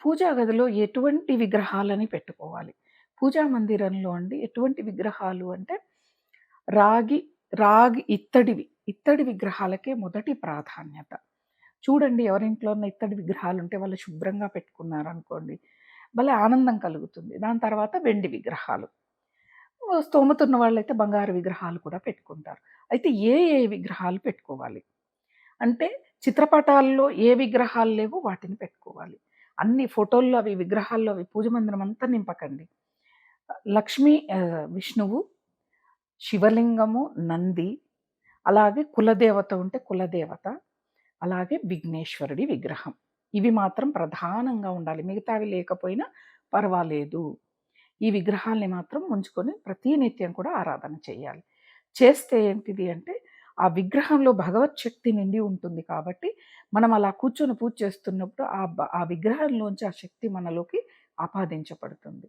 పూజా గదిలో ఎటువంటి విగ్రహాలని పెట్టుకోవాలి? పూజా మందిరంలో అండి ఎటువంటి విగ్రహాలు అంటే రాగి, ఇత్తడి విగ్రహాలకే మొదటి ప్రాధాన్యత. చూడండి ఎవరింట్లోన్న ఇత్తడి విగ్రహాలుంటే వాళ్ళు శుభ్రంగా పెట్టుకున్నారనుకోండి, భలే ఆనందం కలుగుతుంది. దాని తర్వాత వెండి విగ్రహాలు. స్తోమత ఉన్న వాళ్ళైతే బంగారు విగ్రహాలు కూడా పెట్టుకుంటారు. అయితే ఏ విగ్రహాలు పెట్టుకోవాలి? అంటే చిత్రపటాల్లో ఏ విగ్రహాలు లేవో వాటిని పెట్టుకోవాలి. అన్ని ఫోటోల్లో అవి విగ్రహాల్లో అవి పూజ మందిరం అంతా నింపకండి. విష్ణువు, శివలింగము, నంది, అలాగే కులదేవత ఉంటే కులదేవత, అలాగే విఘ్నేశ్వరుడి విగ్రహం. ఇవి మాత్రం ప్రధానంగా ఉండాలి. మిగతావి లేకపోయినా పర్వాలేదు. ఈ విగ్రహాల్ని మాత్రం ఉంచుకొని ప్రతినిత్యం కూడా ఆరాధన చేయాలి. చేస్తే ఏంటిది అంటే, ఆ విగ్రహంలో భగవత్ శక్తి నిండి ఉంటుంది కాబట్టి, మనం అలా కూర్చొని పూజ చేస్తున్నప్పుడు ఆ విగ్రహంలోంచి ఆ శక్తి మనలోకి ఆపాదించబడుతుంది.